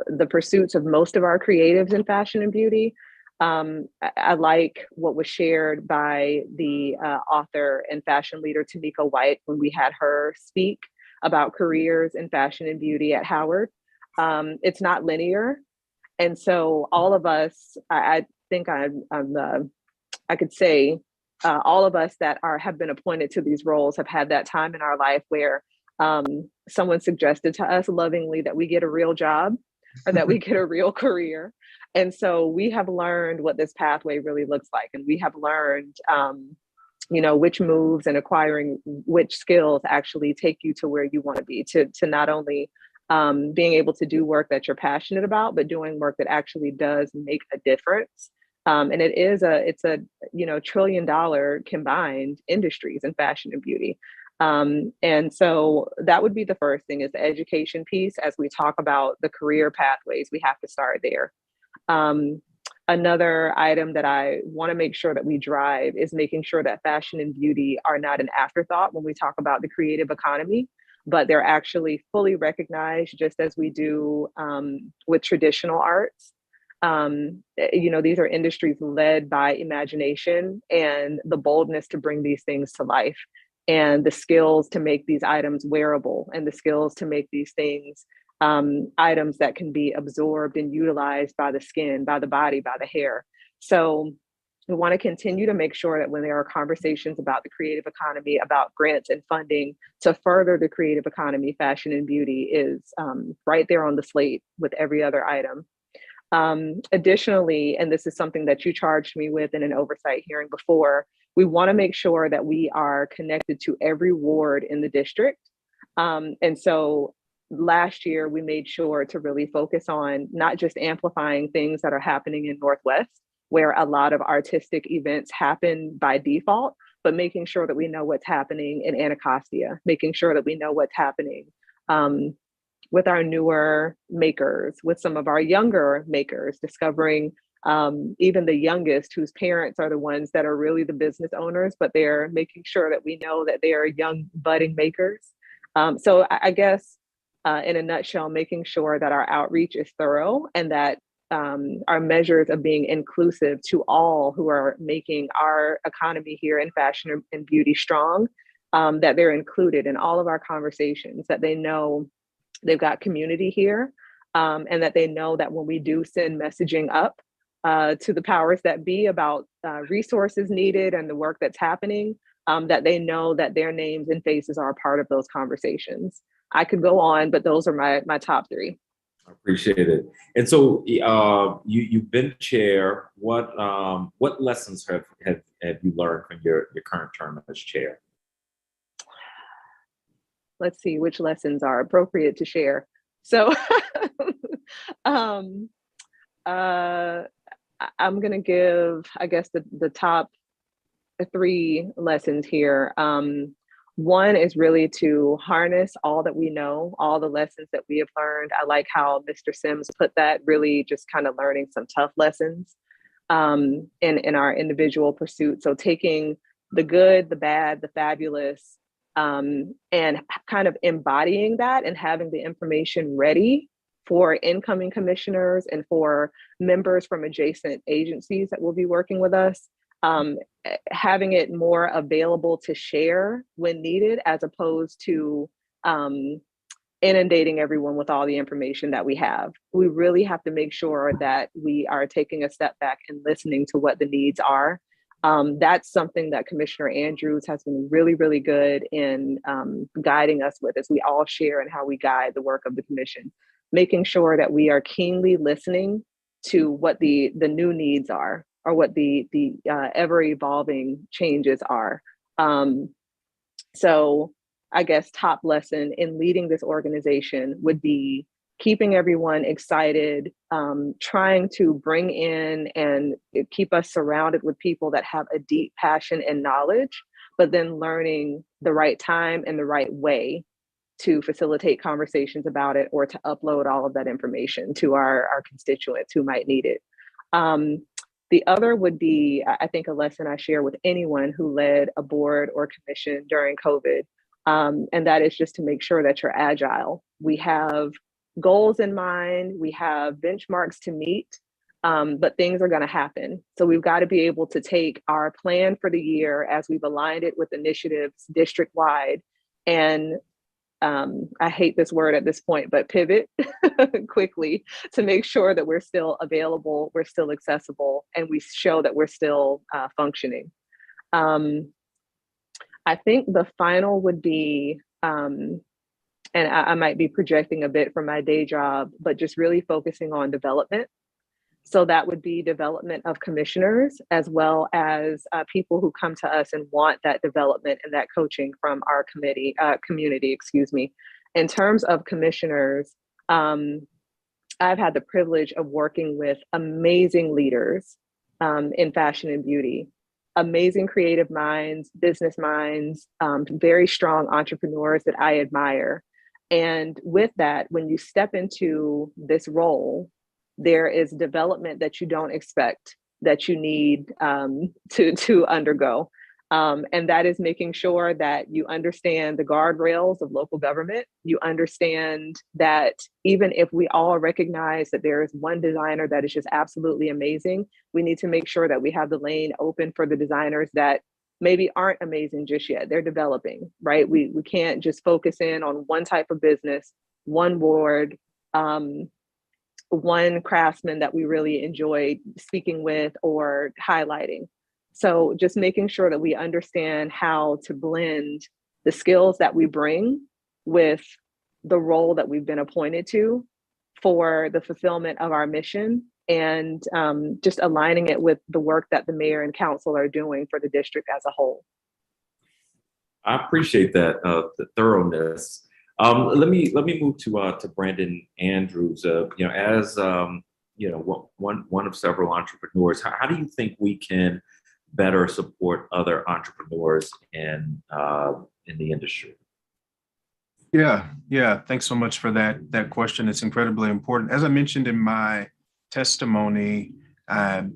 the pursuits of most of our creatives in fashion and beauty. I like what was shared by the author and fashion leader, Tamika White, when we had her speak about careers in fashion and beauty at Howard. It's not linear. And so all of us, I think I could say all of us that have been appointed to these roles have had that time in our life where someone suggested to us lovingly that we get a real job or that we get a real career. And so we have learned what this pathway really looks like. And we have learned, which moves and acquiring which skills actually take you to where you want to be, to not only being able to do work that you're passionate about, but doing work that actually does make a difference. And it's a $1 trillion combined industries in fashion and beauty. And so that would be the first thing, is the education piece. As we talk about the career pathways, we have to start there. Another item that I want to make sure that we drive is making sure that fashion and beauty are not an afterthought when we talk about the creative economy, but they're actually fully recognized, just as we do with traditional arts. These are industries led by imagination and the boldness to bring these things to life, and the skills to make these items wearable, and the skills to make these things items that can be absorbed and utilized by the skin, by the body, by the hair. So we want to continue to make sure that when there are conversations about the creative economy, about grants and funding to further the creative economy, fashion and beauty is right there on the slate with every other item. Additionally, and this is something that you charged me with in an oversight hearing before, we want to make sure that we are connected to every ward in the district. And so last year, we made sure to really focus on not just amplifying things that are happening in Northwest, where a lot of artistic events happen by default, but making sure that we know what's happening in Anacostia, making sure that we know what's happening with our newer makers, with some of our younger makers, discovering even the youngest whose parents are the ones that are really the business owners, but they're making sure that we know that they are young budding makers. So I guess in a nutshell, making sure that our outreach is thorough and that our measures of being inclusive to all who are making our economy here in fashion and beauty strong, that they're included in all of our conversations, that they know they've got community here, and that they know that when we do send messaging up to the powers that be about resources needed and the work that's happening, that they know that their names and faces are a part of those conversations. I could go on, but those are my top three. I appreciate it. And so you've been chair. What lessons have you learned from your current term as chair? let's see which lessons are appropriate to share. So I'm going to give, I guess, the top 3 lessons here. One is really to harness all that we know, all the lessons that we have learned. I like how Mr. Simms put that, really just kind of learning some tough lessons in our individual pursuit. So taking the good, the bad, the fabulous, and kind of embodying that and having the information ready for incoming commissioners and for members from adjacent agencies that will be working with us. Having it more available to share when needed, as opposed to inundating everyone with all the information that we have. We really have to make sure that we are taking a step back and listening to what the needs are. That's something that Commissioner Andrews has been really, really good in guiding us with, as we all share in how we guide the work of the commission, making sure that we are keenly listening to what the new needs are, or what the ever evolving changes are. So I guess top lesson in leading this organization would be keeping everyone excited, trying to bring in and keep us surrounded with people that have a deep passion and knowledge, but then learning the right time and the right way to facilitate conversations about it, or to upload all of that information to our constituents who might need it. The other would be, I think, a lesson I share with anyone who led a board or commission during COVID, and that is just to make sure that you're agile. We have goals in mind, we have benchmarks to meet, but things are going to happen. So we've got to be able to take our plan for the year, as we've aligned it with initiatives district-wide, and I hate this word at this point, but pivot quickly to make sure that we're still available, we're still accessible, and we show that we're still functioning. I think the final would be, and I might be projecting a bit from my day job, but just really focusing on development. So that would be development of commissioners, as well as people who come to us and want that development and that coaching from our community, excuse me. In terms of commissioners, I've had the privilege of working with amazing leaders in fashion and beauty, amazing creative minds, business minds, very strong entrepreneurs that I admire. And with that, when you step into this role, there is development that you don't expect, that you need to undergo. And that is making sure that you understand the guardrails of local government. You understand that even if we all recognize that there is one designer that is just absolutely amazing, we need to make sure that we have the lane open for the designers that maybe aren't amazing just yet. They're developing, right? We can't just focus in on one type of business, one ward, one craftsman that we really enjoy speaking with or highlighting. So just making sure that we understand how to blend the skills that we bring with the role that we've been appointed to for the fulfillment of our mission, and just aligning it with the work that the mayor and council are doing for the district as a whole. I appreciate that, the thoroughness. Let me move to Brandon Andrews. As one of several entrepreneurs, how do you think we can better support other entrepreneurs in the industry? Yeah. Thanks so much for that question. It's incredibly important. As I mentioned in my testimony,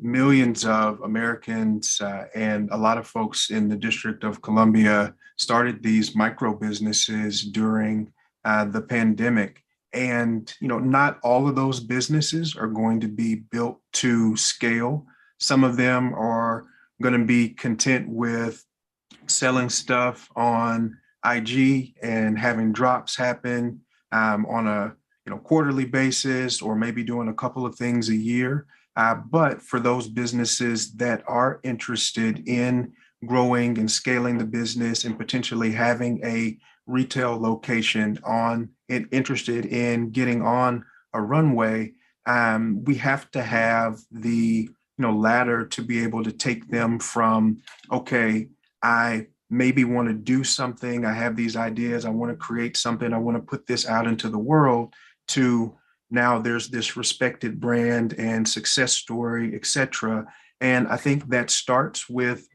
millions of Americans and a lot of folks in the District of Columbia started these micro businesses during the pandemic. And, not all of those businesses are going to be built to scale. Some of them are going to be content with selling stuff on IG and having drops happen on a quarterly basis, or maybe doing a couple of things a year. But for those businesses that are interested in growing and scaling the business and potentially having a retail location and interested in getting on a runway, we have to have the ladder to be able to take them from, okay, I maybe want to do something. I have these ideas. I want to create something. I want to put this out into the world, to now there's this respected brand and success story, et cetera. And I think that starts with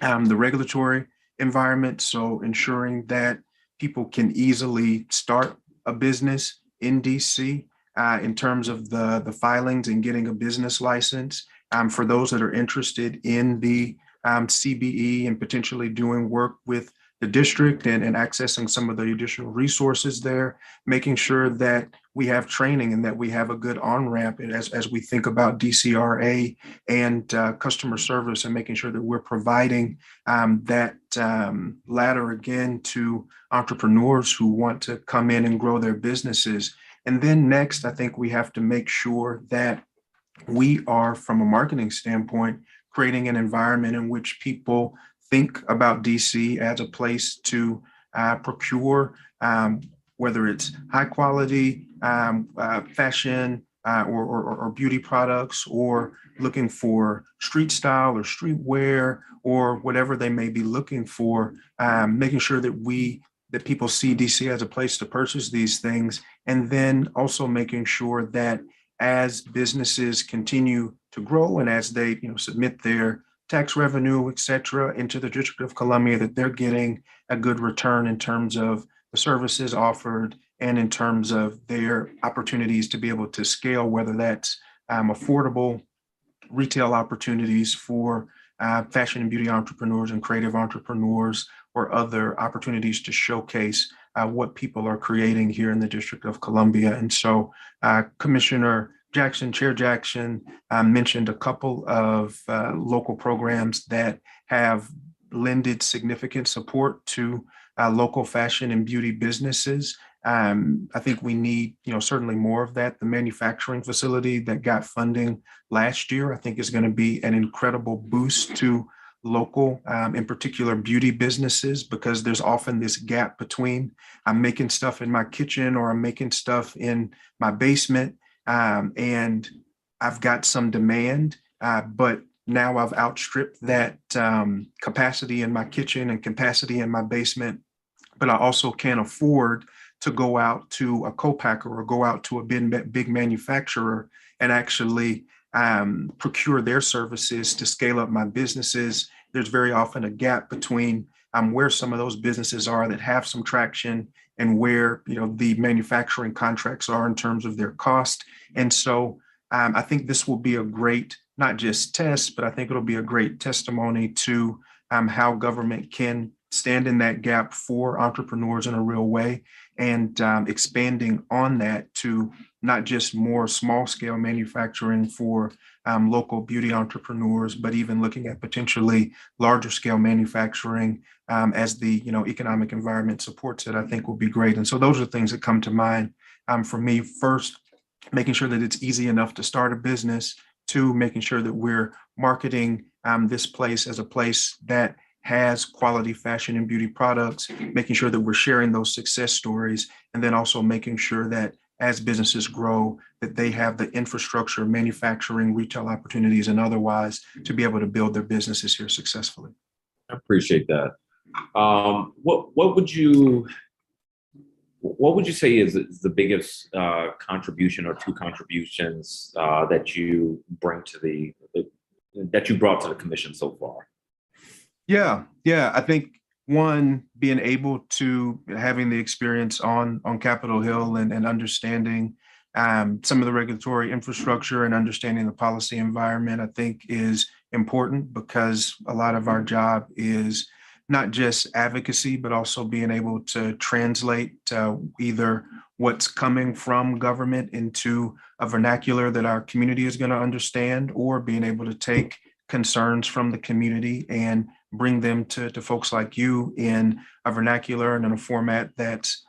the regulatory environment. So ensuring that people can easily start a business in DC in terms of the filings and getting a business license. For those that are interested in the CBE and potentially doing work with the district and accessing some of the additional resources there, making sure that we have training and that we have a good on-ramp as we think about DCRA and customer service, and making sure that we're providing that ladder again to entrepreneurs who want to come in and grow their businesses. And then next, I think we have to make sure that we are, from a marketing standpoint, creating an environment in which people think about DC as a place to procure, whether it's high quality fashion or beauty products, or looking for street style or streetwear or whatever they may be looking for, making sure that people see DC as a place to purchase these things. And then also making sure that as businesses continue to grow and as they submit their tax revenue, et cetera, into the District of Columbia, that they're getting a good return in terms of the services offered and in terms of their opportunities to be able to scale, whether that's affordable retail opportunities for fashion and beauty entrepreneurs and creative entrepreneurs, or other opportunities to showcase what people are creating here in the District of Columbia. And so Commissioner Jackson, Chair Jackson, mentioned a couple of local programs that have lended significant support to local fashion and beauty businesses. I think we need, certainly more of that. The manufacturing facility that got funding last year, I think, is going to be an incredible boost to local, in particular, beauty businesses, because there's often this gap between I'm making stuff in my kitchen or I'm making stuff in my basement, and I've got some demand, but now I've outstripped that capacity in my kitchen and capacity in my basement, but I also can't afford to go out to a co-packer or go out to a big manufacturer and actually procure their services to scale up my businesses. There's very often a gap between where some of those businesses are that have some traction and where the manufacturing contracts are in terms of their cost. And so I think this will be a great, not just test, but I think it'll be a great testimony to how government can stand in that gap for entrepreneurs in a real way, and expanding on that to not just more small scale manufacturing for local beauty entrepreneurs, but even looking at potentially larger scale manufacturing as the economic environment supports it, I think will be great. And so those are things that come to mind for me. First, making sure that it's easy enough to start a business. Two, making sure that we're marketing this place as a place that has quality fashion and beauty products, making sure that we're sharing those success stories, and then also making sure that as businesses grow, that they have the infrastructure, manufacturing, retail opportunities, and otherwise to be able to build their businesses here successfully. I appreciate that. What would you say is the biggest contribution or two contributions that you bring to that you brought to the commission so far? Yeah. I think one, being able to having the experience on Capitol Hill and understanding some of the regulatory infrastructure and understanding the policy environment, I think is important, because a lot of our job is not just advocacy, but also being able to translate either what's coming from government into a vernacular that our community is going to understand, or being able to take concerns from the community and bring them to folks like you in a vernacular and in a format that's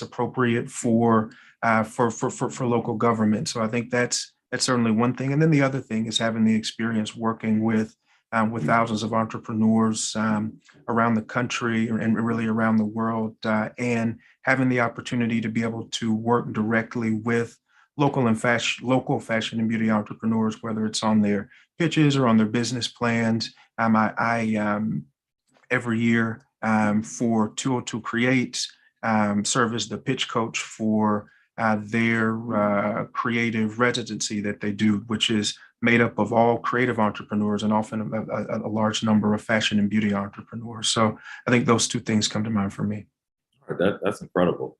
appropriate for local government. So I think that's certainly one thing. And then the other thing is having the experience working with thousands of entrepreneurs around the country and really around the world, and having the opportunity to be able to work directly with local fashion and beauty entrepreneurs, whether it's on their pitches or on their business plans. I every year for 202 Creates, serve as the pitch coach for their creative residency that they do, which is made up of all creative entrepreneurs and often a large number of fashion and beauty entrepreneurs. So I think those two things come to mind for me. That's incredible.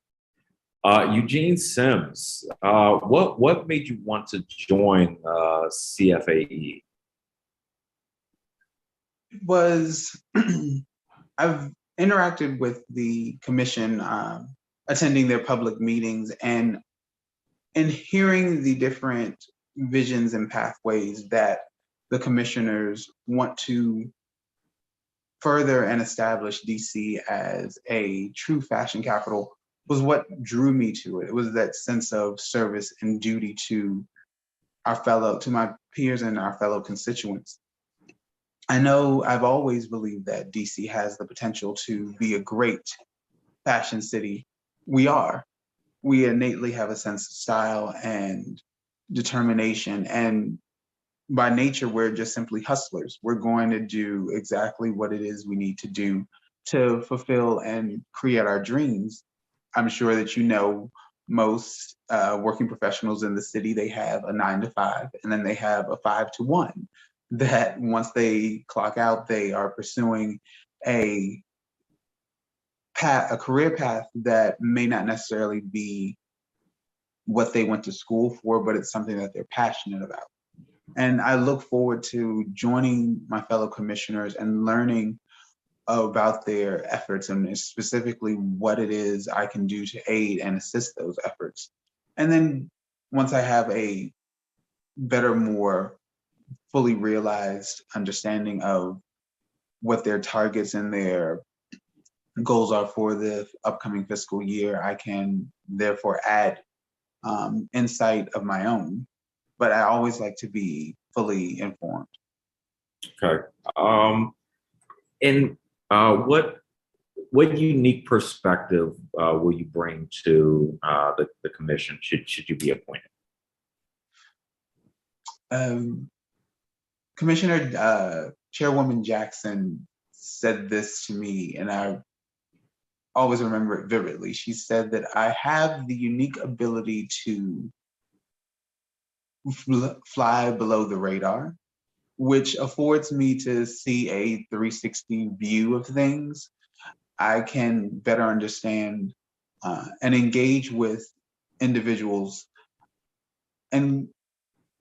Eugene Simms, what made you want to join CFAE? Was I've interacted with the commission, attending their public meetings and hearing the different visions and pathways that the commissioners want to further and establish DC as a true fashion capital was what drew me to it. It was that sense of service and duty to my peers and our fellow constituents. I know I've always believed that DC has the potential to be a great fashion city. We are. We innately have a sense of style and determination. And by nature, we're just simply hustlers. We're going to do exactly what it is we need to do to fulfill and create our dreams. I'm sure that you know most working professionals in the city, they have a 9 to 5, and then they have a 5 to 1. That once they clock out, they are pursuing a career path that may not necessarily be what they went to school for, but it's something that they're passionate about. And I look forward to joining my fellow commissioners and learning about their efforts and specifically what it is I can do to aid and assist those efforts. And then once I have a better, more fully realized understanding of what their targets and their goals are for the upcoming fiscal year, I can therefore add insight of my own. But I always like to be fully informed. Okay. And what unique perspective will you bring to the commission should you be appointed? Commissioner Chairwoman Jackson said this to me, and I always remember it vividly. She said that I have the unique ability to fly below the radar, which affords me to see a 360 view of things. I can better understand and engage with individuals and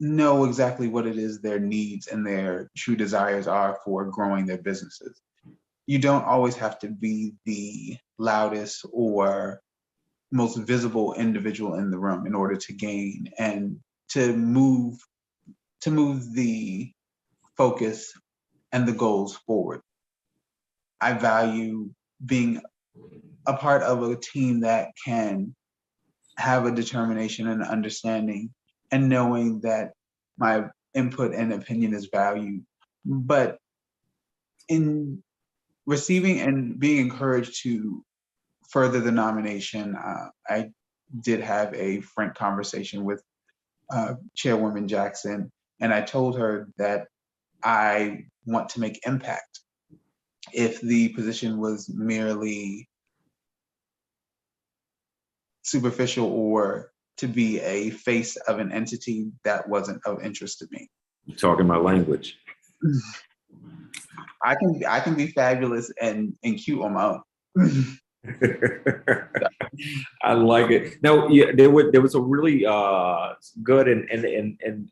know exactly what it is their needs and their true desires are for growing their businesses. You don't always have to be the loudest or most visible individual in the room in order to gain and to move the focus and the goals forward. I value being a part of a team that can have a determination and understanding and knowing that my input and opinion is valued. But in receiving and being encouraged to further the nomination, I did have a frank conversation with Chairwoman Jackson, and I told her that I want to make impact. If the position was merely superficial or to be a face of an entity, that wasn't of interest to me. You're talking my language. I can be fabulous and cute on my own. I like it. Now, yeah, there was a really good and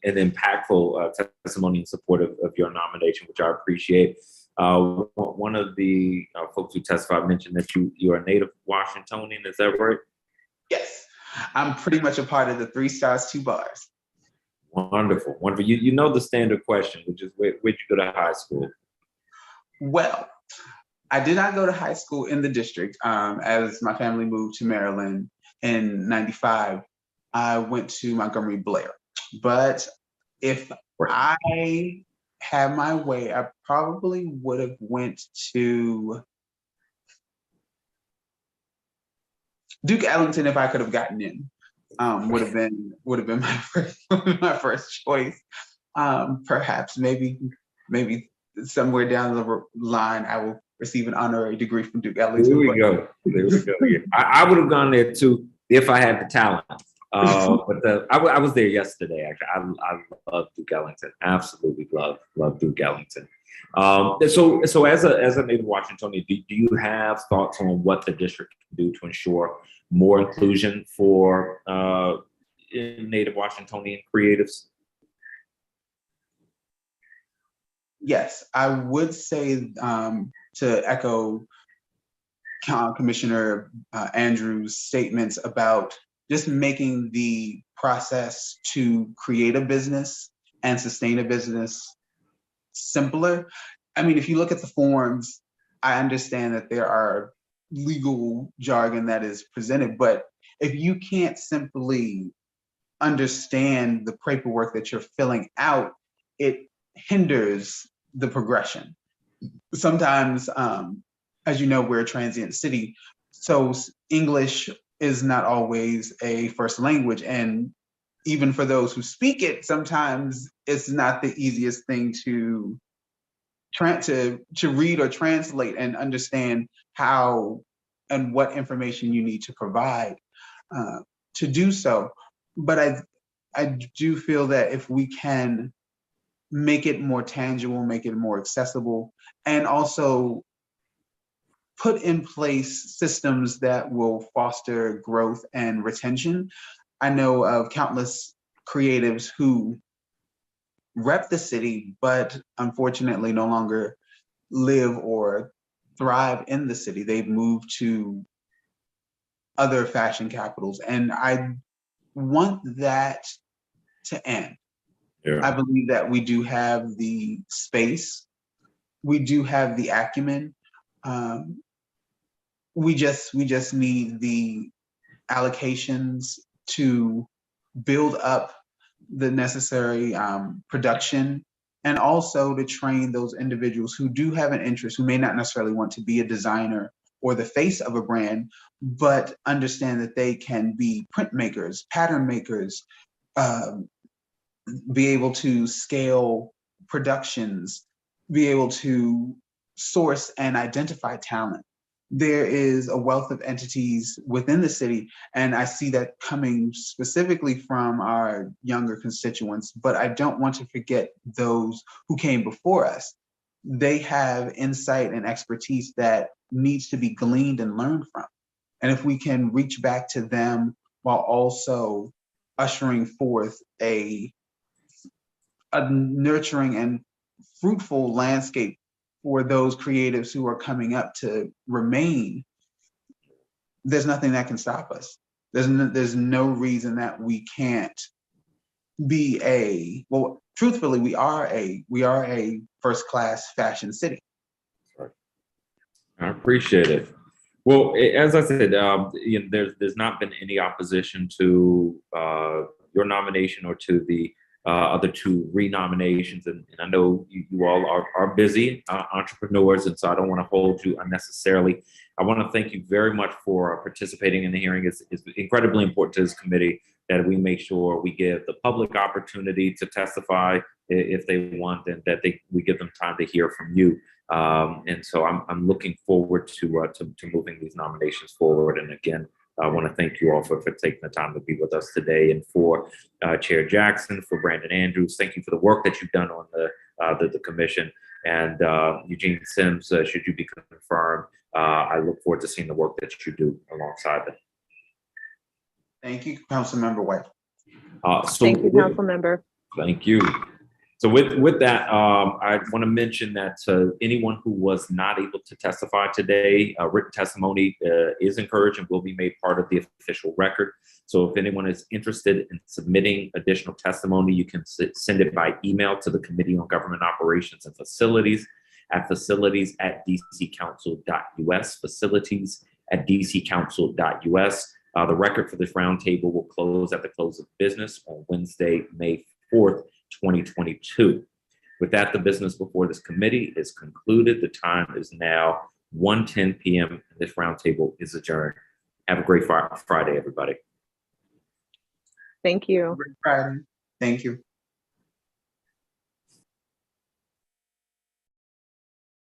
impactful testimony in support of your nomination, which I appreciate. One of the folks who testified mentioned that you are a native Washingtonian. Is that right? Yes, I'm pretty much a part of the 3 Stars 2 Bars. Wonderful, wonderful. You know the standard question, which is where'd you go to high school? Well, I did not go to high school in the district. As my family moved to Maryland in '95, I went to Montgomery Blair. But if I had my way, I probably would have went to Duke Ellington if I could have gotten in. Would have been my first choice. Perhaps maybe somewhere down the line I will receive an honorary degree from Duke There Ellington. we go. There we go. Yeah. I would have gone there too if I had the talent. I was there yesterday. Actually, I love Duke Ellington. Absolutely love Duke Ellington. So as a native Washingtonian, do you have thoughts on what the district can do to ensure more inclusion for native Washingtonian creatives? Yes, I would say to echo Commissioner Andrews' statements about just making the process to create a business and sustain a business simpler. I mean, if you look at the forms, I understand that there are legal jargon that is presented, but if you can't simply understand the paperwork that you're filling out, it hinders the progression. Sometimes, as you know, we're a transient city, so English is not always a first language. And even for those who speak it, sometimes it's not the easiest thing to read or translate and understand how and what information you need to provide to do so. But I do feel that if we can make it more tangible, make it more accessible, and also put in place systems that will foster growth and retention. I know of countless creatives who rep the city, but unfortunately no longer live or thrive in the city. They've moved to other fashion capitals, and I want that to end. Yeah. I believe that we do have the space, we do have the acumen. We just need the allocations to build up the necessary production, and also to train those individuals who do have an interest, who may not necessarily want to be a designer or the face of a brand, but understand that they can be printmakers, pattern makers, be able to scale productions, be able to source and identify talent. There is a wealth of entities within the city, and I see that coming specifically from our younger constituents, but I don't want to forget those who came before us. They have insight and expertise that needs to be gleaned and learned from. And if we can reach back to them while also ushering forth a nurturing and fruitful landscape for those creatives who are coming up to remain, there's nothing that can stop us. There's no reason that we can't be truthfully, we are a first-class fashion city. I appreciate it. Well, as I said, there's not been any opposition to your nomination or to the other two renominations, and I know you all are busy entrepreneurs, and so I don't want to hold you unnecessarily. I want to thank you very much for participating in the hearing. It's incredibly important to this committee that we make sure we give the public opportunity to testify if they want, and that we give them time to hear from you. And so I'm looking forward to moving these nominations forward. And again, I want to thank you all for taking the time to be with us today, and for Chair Jackson, for Brandon Andrews. Thank you for the work that you've done on the commission, and Eugene Simms, should you be confirmed, I look forward to seeing the work that you do alongside them. Thank you, Councilmember White. Thank you, Councilmember. Thank you. So with that, I want to mention that anyone who was not able to testify today, written testimony is encouraged and will be made part of the official record. So if anyone is interested in submitting additional testimony, you can send it by email to the Committee on Government Operations and Facilities at facilities@dccouncil.us, facilities@dccouncil.us. The record for this roundtable will close at the close of business on Wednesday, May 4th, 2022. With that, the business before this committee is concluded. The time is now 1:10 p.m. This roundtable is adjourned. Have a great Friday, everybody. Thank you. Great Friday. Thank you.